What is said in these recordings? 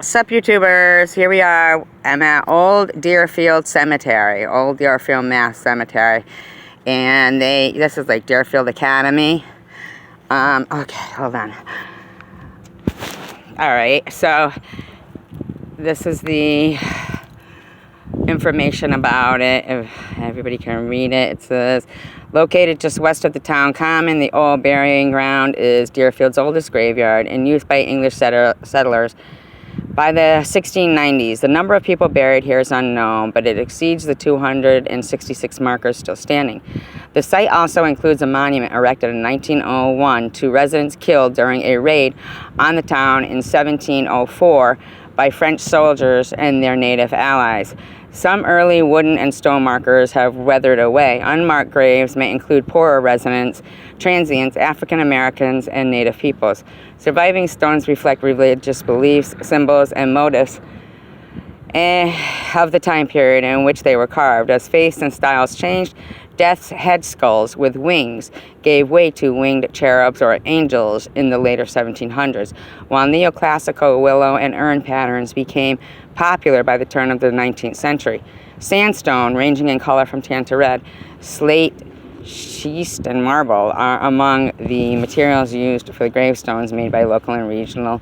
Sup YouTubers, here we are. I'm at Old Deerfield Cemetery, Old Deerfield, Mass Cemetery, and this is like Deerfield Academy. Okay, hold on. Alright, so this is the information about it, if everybody can read it. It says, located just west of the town common, the old burying ground is Deerfield's oldest graveyard, in use by English settlers by the 1690s. The number of people buried here is unknown, but it exceeds the 266 markers still standing. The site also includes a monument erected in 1901 to residents killed during a raid on the town in 1704 by French soldiers and their native allies. Some early wooden and stone markers have weathered away. Unmarked graves may include poorer residents, transients, African Americans, and Native peoples. Surviving stones reflect religious beliefs, symbols, and motifs of the time period in which they were carved. As faiths and styles changed, death's head skulls with wings gave way to winged cherubs or angels in the later 1700s, while neoclassical willow and urn patterns became popular by the turn of the 19th century. Sandstone, ranging in color from tan to red, slate, schist, and marble are among the materials used for the gravestones made by local and regional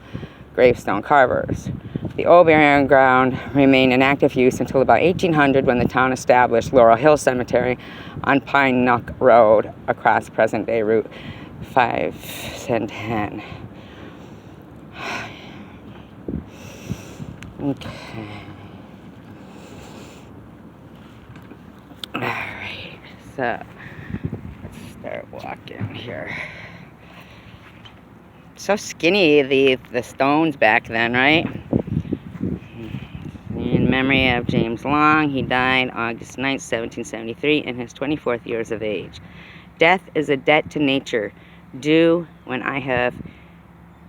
gravestone carvers. The old burying ground remained in active use until about 1800, when the town established Laurel Hill Cemetery on Pine Nook Road across present-day Route 5 and 10. Okay. Alright, so let's start walking here. So skinny, the stones back then, right? In memory of James Long, he died August 9, 1773, in his 24th years of age. Death is a debt to nature, due when I have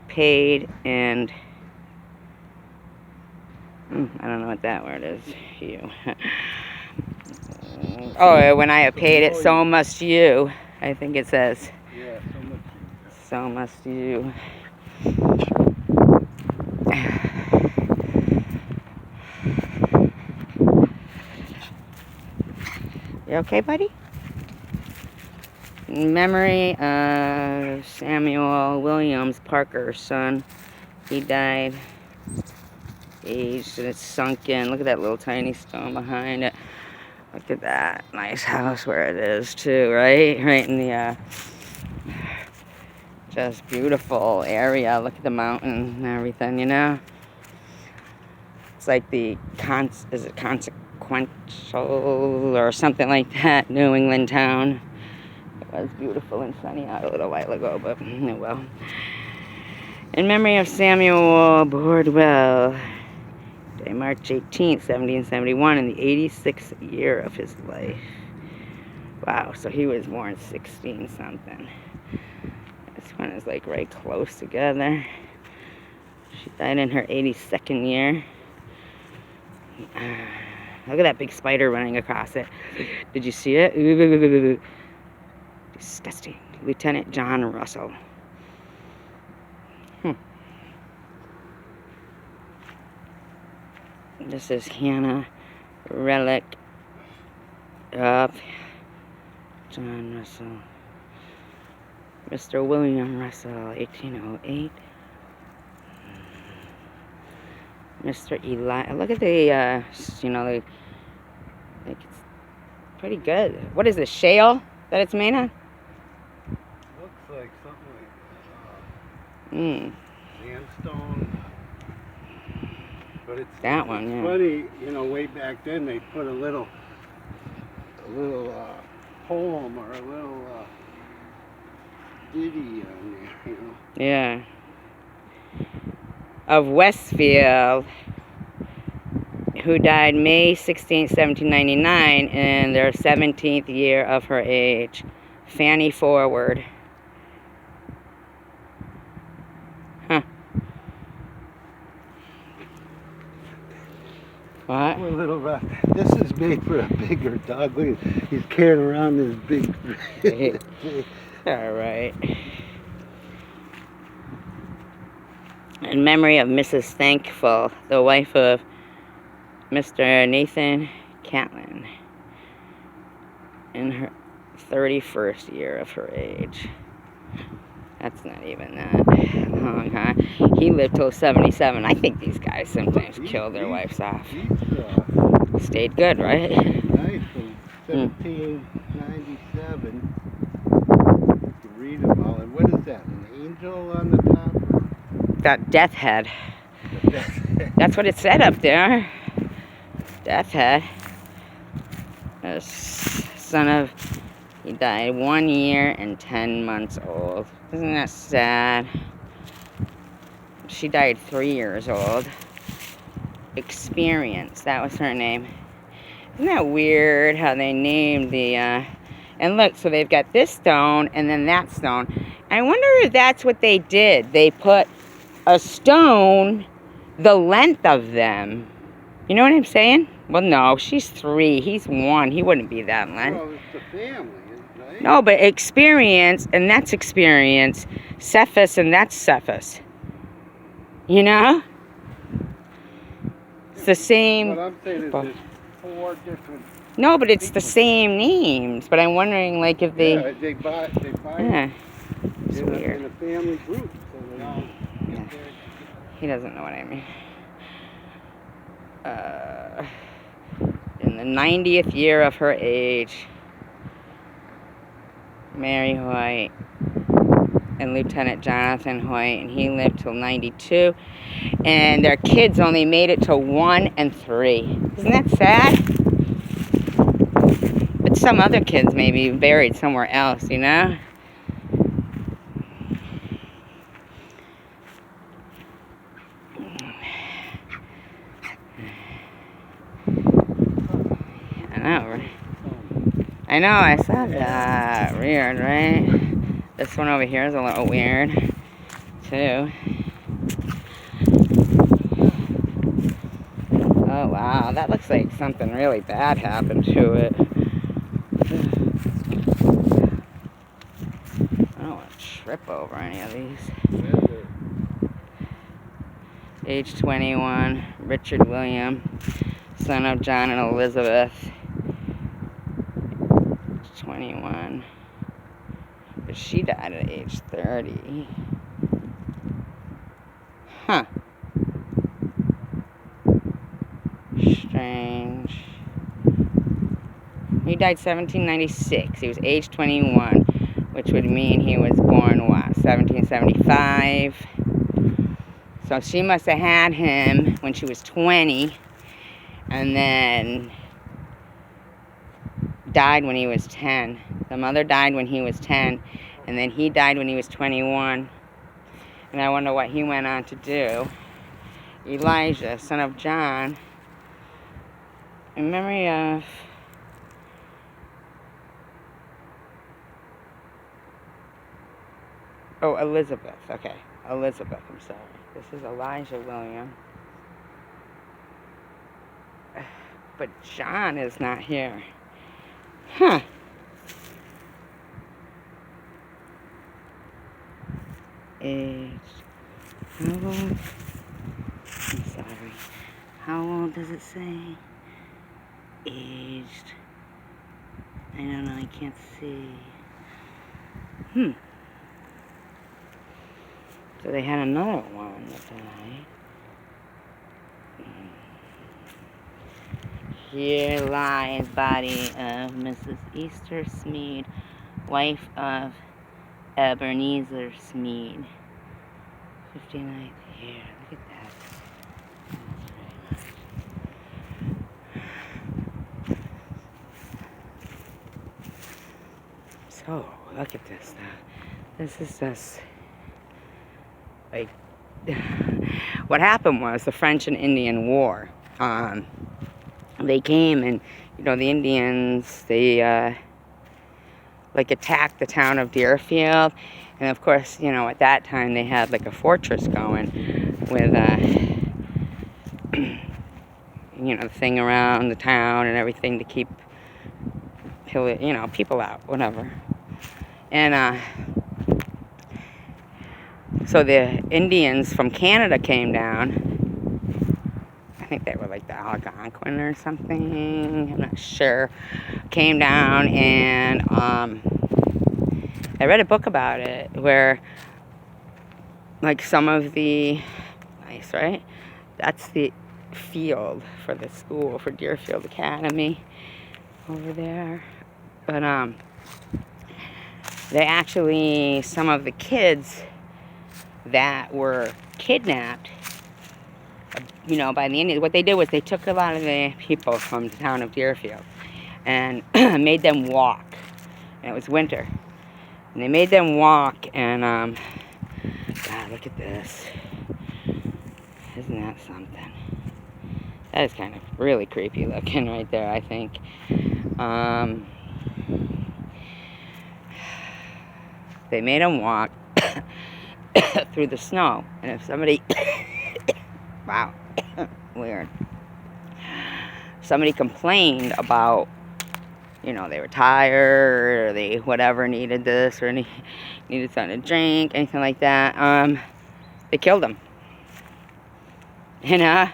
paid and... I don't know what that word is. You. Oh, when I have paid it, so must you. I think it says. Yeah, so must you. You okay, buddy? In memory of Samuel Williams Parker's son. He died aged and it's sunk in. Look at that little tiny stone behind it. Look at that nice house where it is too, right? Right in the just beautiful area. Look at the mountain and everything, you know? It's like the is it Consequential or something like that, New England town. It was beautiful and sunny out a little while ago, but oh well. In memory of Samuel Bordwell, March 18th, 1771, in the 86th year of his life. Wow, so he was born 16-something. This one is like right close together. She died in her 82nd year. Look at that big spider running across it. Did you see it? Ooh, disgusting. Lieutenant John Russell. This is Hannah Relic of John Russell. Mr. William Russell, 1808. Mr. Eli. Look at the, you know, like it's pretty good. What is this, shale that it's made on? Looks like something like sandstone. But it's that one, yeah. Funny, you know, way back then they put a little poem or a little ditty on there, you know. Yeah. Of Westfield, who died May 16, 1799, in their 17th year of her age. Fanny Forward. Huh. What? Poor little rat. This is made for a bigger dog. Look, he's carrying around this big. All right. In memory of Mrs. Thankful, the wife of Mr. Nathan Catlin, in her 31st year of her age. That's not even that long, huh? He lived till 77. I think these guys sometimes kill their wives off. Stayed good, right? Nice, from 1797. You can read them all. And what is that, an angel on the top? That death head. That's what it said up there. Death head. Son of... He died 1 year and 10 months old. Isn't that sad? She died 3 years old. Experience, that was her name. Isn't that weird how they named the, and look, so they've got this stone and then that stone. I wonder if that's what they did. They put a stone the length of them. You know what I'm saying? Well, no, she's 3. He's 1. He wouldn't be that length. Well, it's the family, right? No, but experience, and that's experience. Cephas, and that's Cephas. You know? It's the same. What I'm saying is there's 4 different... No, but it's the same names. But I'm wondering, like, if they... Yeah, they buy Yeah. It's weird. in a family group, so they all get there. He doesn't know what I mean. In the 90th year of her age, Mary Hoyt and Lieutenant Jonathan Hoyt, and he lived till 92. And their kids only made it to 1 and 3. Isn't that sad? But some other kids may be buried somewhere else, you know? I know, I saw that. Weird, right? This one over here is a little weird, too. Oh, wow. That looks like something really bad happened to it. I don't want to trip over any of these. Age 21, Richard William, son of John and Elizabeth. 21. But she died at age 30. Huh. Strange. He died 1796. He was age 21, which would mean he was born, what, 1775? So she must have had him when she was 20, and then died when he was 10. The mother died when he was 10, and then he died when he was 21. And I wonder what he went on to do. Elijah, son of John, in memory of... Oh, Elizabeth. Okay, Elizabeth, I'm sorry. This is Elijah William. But John is not here. Huh. Age. How old? I'm sorry. How old does it say? Aged. I don't know, I can't see. So they had another one that died. Here lies body of Mrs. Easter Smead, wife of Ebenezer Smead. 59th year. Look at that. So, look at this now. This is just like what happened was the French and Indian War. They came and, you know, the Indians, they like attacked the town of Deerfield, and of course, you know, at that time they had like a fortress going with you know, the thing around the town and everything to keep, you know, people out, whatever. And So the Indians from Canada came down. I think they were like the Algonquin or something. I'm not sure. Came down, and I read a book about it where, like, some of the, nice, right? That's the field for the school, for Deerfield Academy over there. But they actually, some of the kids that were kidnapped, you know, by the Indians, what they did was they took a lot of the people from the town of Deerfield and made them walk. And it was winter. And they made them walk, and God, look at this. Isn't that something? That is kind of really creepy looking right there, I think. They made them walk through the snow. And if somebody... wow. Weird. Somebody complained about, you know, they were tired, or they whatever, needed this, or needed something to drink, anything like that, they killed them. You know?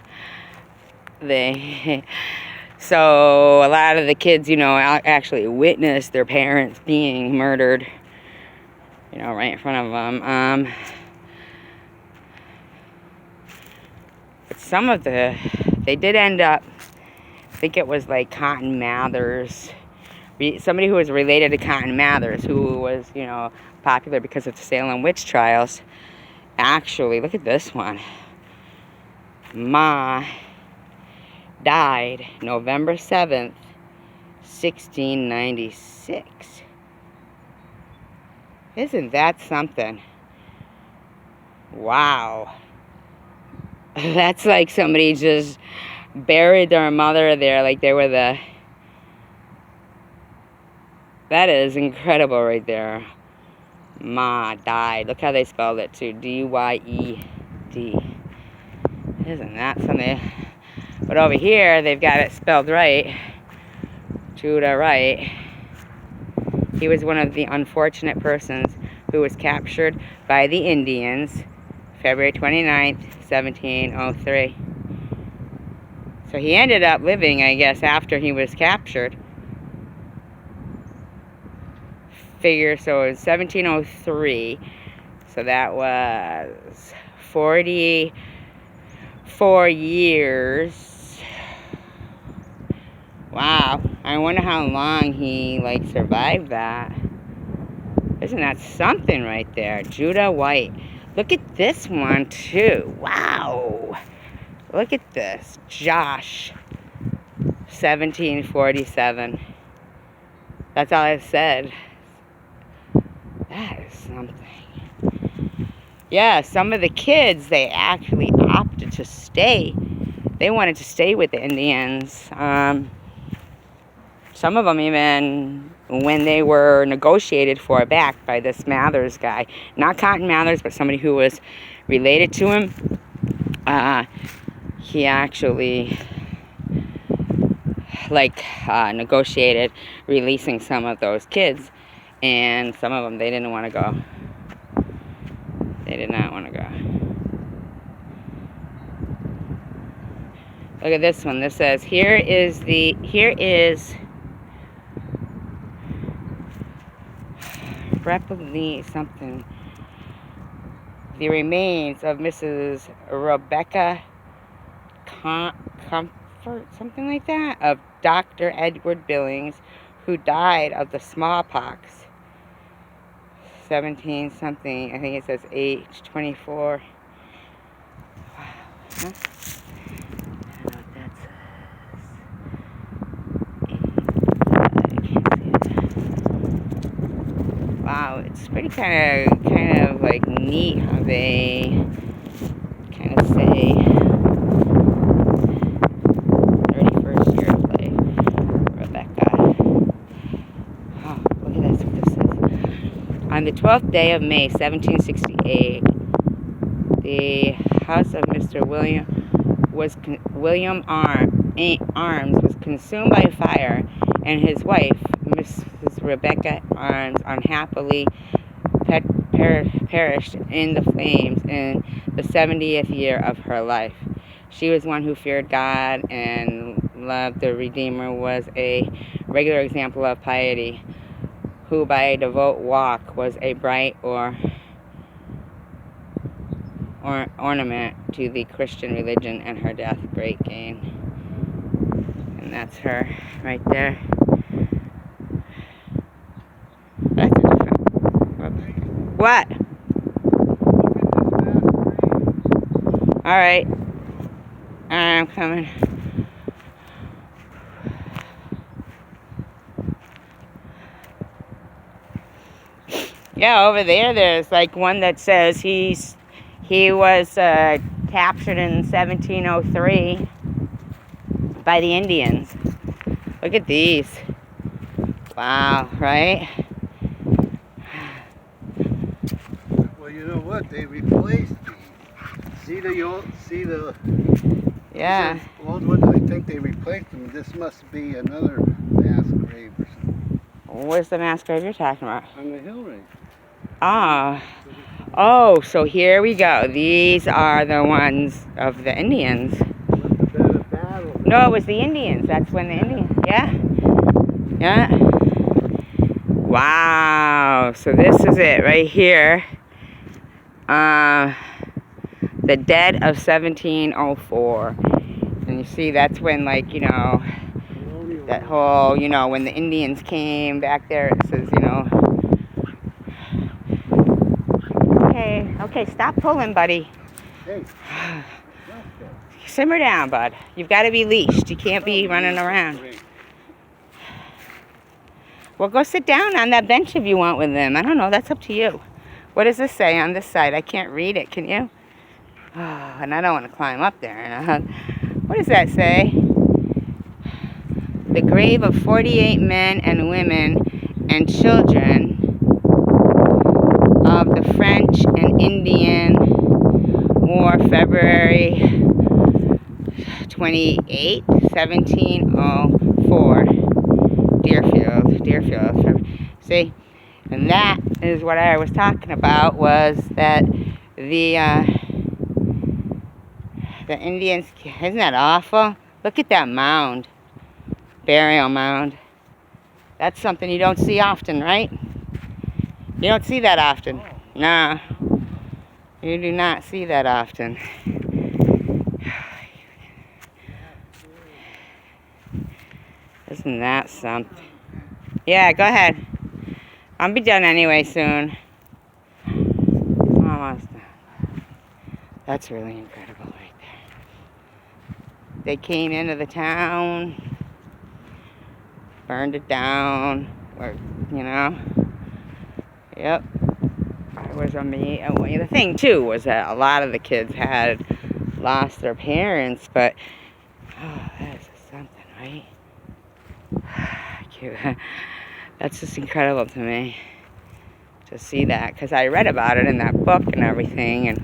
So a lot of the kids, you know, actually witnessed their parents being murdered, you know, right in front of them. But some of they did end up, I think it was like Cotton Mather's, somebody who was related to Cotton Mather's, who was, you know, popular because of the Salem witch trials. Actually, look at this one. Ma died November 7th, 1696. Isn't that something? Wow. That's like somebody just buried their mother there like they were the... That is incredible right there. Ma died. Look how they spelled it too. D-Y-E-D. Isn't that something? But over here, they've got it spelled right. Judah Wright. He was one of the unfortunate persons who was captured by the Indians February 29th, 1703. So he ended up living, I guess, after he was captured. Figure, so it was 1703. So that was 44 years. Wow. I wonder how long he, like, survived that. Isn't that something right there? Judah White. Look at this one, too. Wow. Look at this. Josh. 1747. That's all I said. That is something. Yeah, some of the kids, they actually opted to stay. They wanted to stay with the Indians. Some of them even, when they were negotiated for back by this Mathers guy, not Cotton Mathers, but somebody who was related to him, he actually, like, negotiated releasing some of those kids, and some of them, they didn't want to go. They did not want to go. Look at this one. This says, here is rapidly something. The remains of Mrs. Rebecca Comfort, something like that, of Dr. Edward Billings, who died of the smallpox. 17 something, I think it says age 24. Wow. Huh? I don't know what that says. Wow, it's pretty kind of like neat how they kind of say 31st year of life, Rebecca. Oh, look at this, what this says. On the 12th day of May, 1768, the house of Mr. William Arms was consumed by fire, and his wife, Mrs. Rebecca Arms, unhappily perished in the flames in the 70th year of her life. She was one who feared God and loved the Redeemer, was a regular example of piety, who by a devout walk was a bright or ornament to the Christian religion, and her death great gain. And that's her right there. That's a different. What? Alright. I'm coming. Yeah, over there's like one that says he was captured in 1703 by the Indians. Look at these. Wow, right? Well, you know what? They replaced these. See the Yeah. These old ones. I think they replaced them. This must be another mass grave or something. Where's the mass grave you're talking about? On the hill right. Ah. Oh, so here we go. These are the ones of the Indians. No, it was the Indians. That's when the Indians. Yeah. Yeah. Wow. So this is it right here. The dead of 1704. And you see, that's when, like, you know, that whole, you know, when the Indians came back there, it says, you know. Okay, stop pulling, buddy. Hey. Simmer down, bud. You've got to be leashed. You can't be running around. Well, go sit down on that bench if you want with them. I don't know. That's up to you. What does this say on this side? I can't read it. Can you? Oh, and I don't want to climb up there. What does that say? The grave of 48 men and women and children of the French and Indian War, February 28, 1704, Deerfield. See, and that is what I was talking about, was that the Indians, isn't that awful? Look at that mound, burial mound. That's something you don't see often, right? You don't see that often. Nah, you do not see that often. Isn't that something? Yeah, go ahead. I'll be done anyway soon. Almost done. That's really incredible right there. They came into the town, burned it down, or, you know. Yep. It was the thing too was that a lot of the kids had lost their parents, but that is something, right? That's just incredible to me to see that, because I read about it in that book and everything, and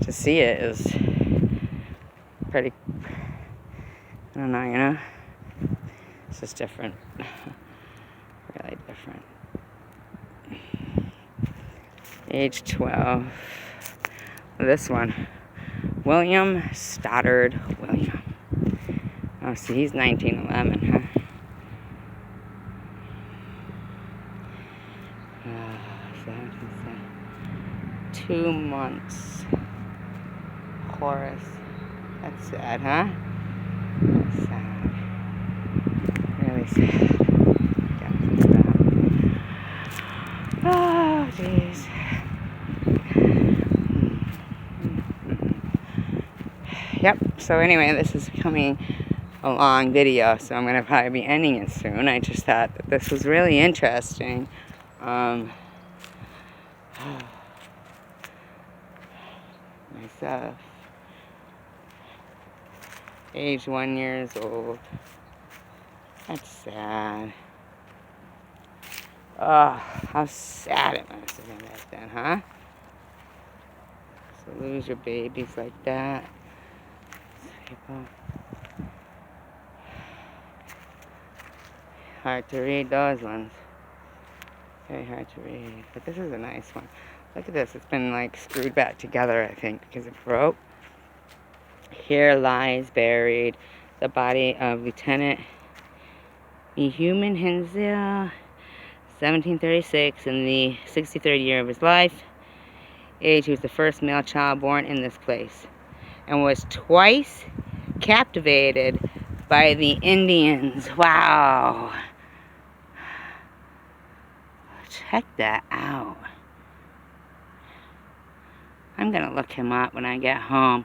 to see it is pretty, I don't know, you know, it's just different. Really different. Age 12. This one, William Stoddard William. Oh, see, he's 1911, huh? 2 months. Horace. That's sad, huh? That's sad. Really sad. Oh, jeez. Yep, so anyway, this is becoming a long video, so I'm going to probably be ending it soon. I just thought that this was really interesting. Myself. Age 1 years old. That's sad. Oh, how sad it must have been back then, huh? To lose your babies like that. People. Hard to read those ones. Very hard to read. But this is a nice one. Look at this. It's been like screwed back together, I think, because it broke. Here lies buried the body of Lieutenant Human Hensel, 1736, in the 63rd year of his life. Age, he was the first male child born in this place, and was twice captivated by the Indians. Wow. Check that out. I'm gonna look him up when I get home.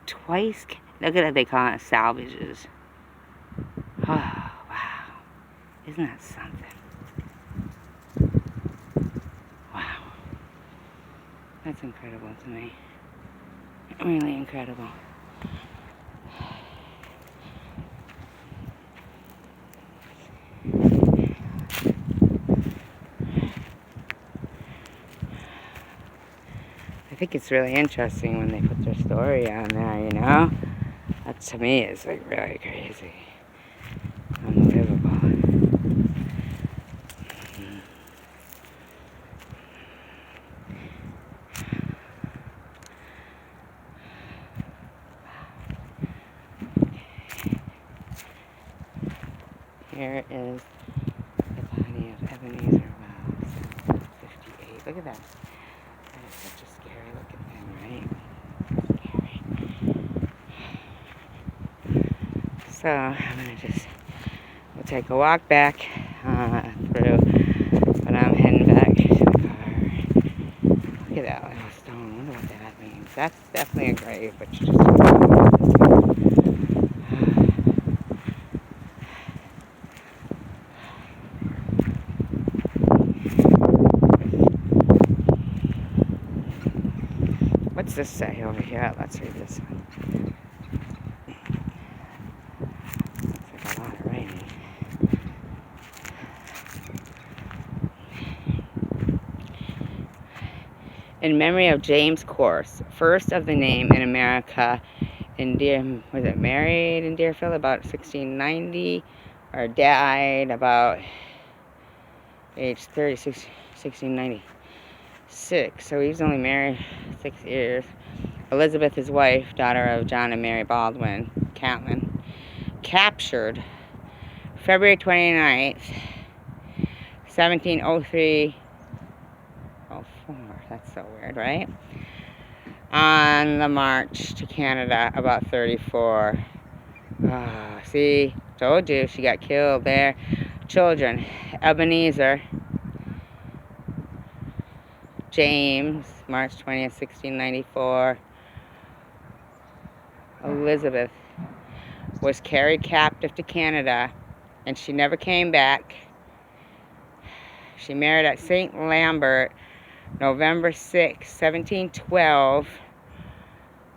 Twice. Look at that, they call it salvages. Oh, wow. Isn't that something? Wow. That's incredible to me. Really incredible. I think it's really interesting when they put their story on there, you know? That to me is like really crazy. Unbelievable. Here is the body of Ebenezer Wells, 58. Look at that. That is such a scary looking thing, right? Scary. So I'm gonna we'll take a walk back through, but I'm heading back to the car. Look at that little stone. I wonder what that means. That's definitely a grave, but you just what's this say over here? Let's read this one. Looks like a lot of writing. In memory of James Corse, first of the name in America, married in Deerfield about 1690, or died about age 36, 1696. So he's only married 6 years. Elizabeth, his wife, daughter of John and Mary Baldwin, Catlin, captured February 29th, 1703. Oh, 4. That's so weird, right? On the march to Canada, about 34. See, told you, she got killed there. Children, Ebenezer, James, March 20th, 1694. Elizabeth was carried captive to Canada, and she never came back. She married at St. Lambert, November 6, 1712,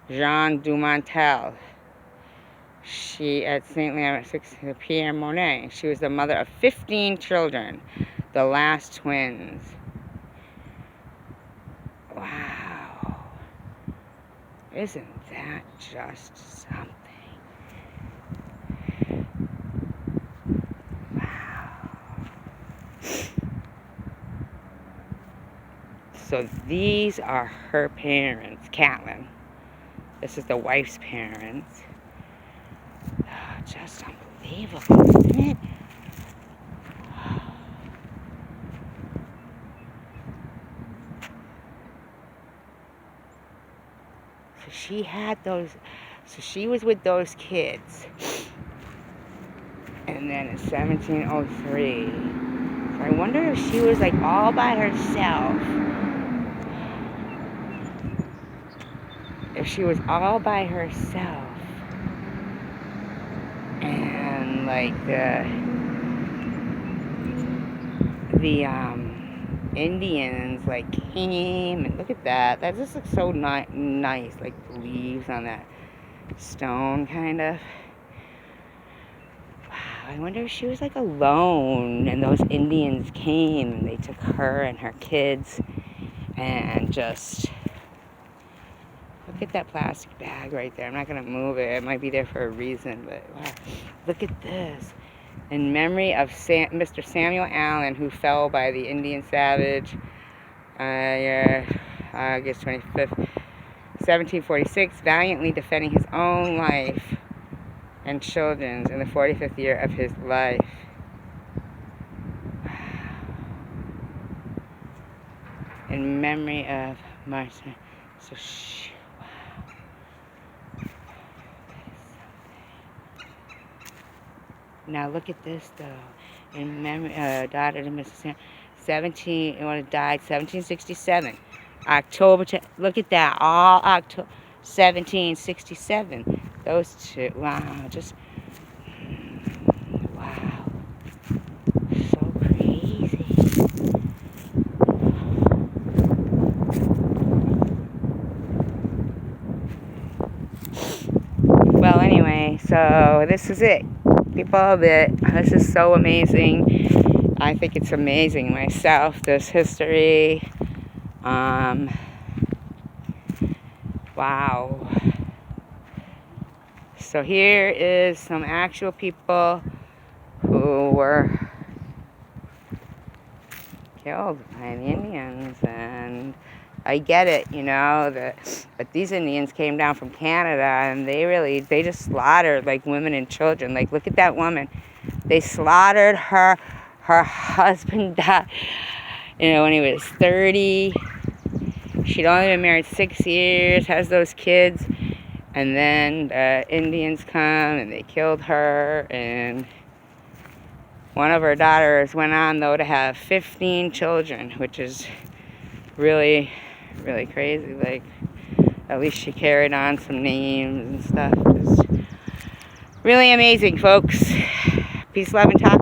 Jean Dumontel. She, at St. Lambert, 6, Pierre Monet. She was the mother of 15 children, the last twins. Wow. Isn't that just something? Wow. So these are her parents, Catlin. This is the wife's parents. Oh, just unbelievable, isn't it? So she had those, so she was with those kids. And then in 1703, so I wonder if she was like all by herself. If she was all by herself. And like the Indians like came, and look at that. That just looks so nice, like the leaves on that stone, kind of. Wow, I wonder if she was like alone, and those Indians came, and they took her and her kids, and just look at that plastic bag right there. I'm not gonna move it. It might be there for a reason, but wow, look at this. In memory of Mr. Samuel Allen, who fell by the Indian savage. Yeah. August 25th, 1746, valiantly defending his own life and children's in the 45th year of his life. In memory of Martin. So, wow. Now look at this though. In memory, daughter to Mrs. died 1767. October, look at that, all October 1767. Those two, wow, just, wow, so crazy. Well, anyway, so this is it. People, this is so amazing. I think it's amazing myself, this history. Wow. So here is some actual people who were killed by the Indians, and I get it, you know, but these Indians came down from Canada, and they just slaughtered like women and children. Like, look at that woman. They slaughtered her husband died, you know, when he was 30. She'd only been married 6 years, has those kids, and then the Indians come and they killed her, and one of her daughters went on, though, to have 15 children, which is really, really crazy. Like, at least she carried on some names and stuff. It's really amazing, folks. Peace, love, and talk.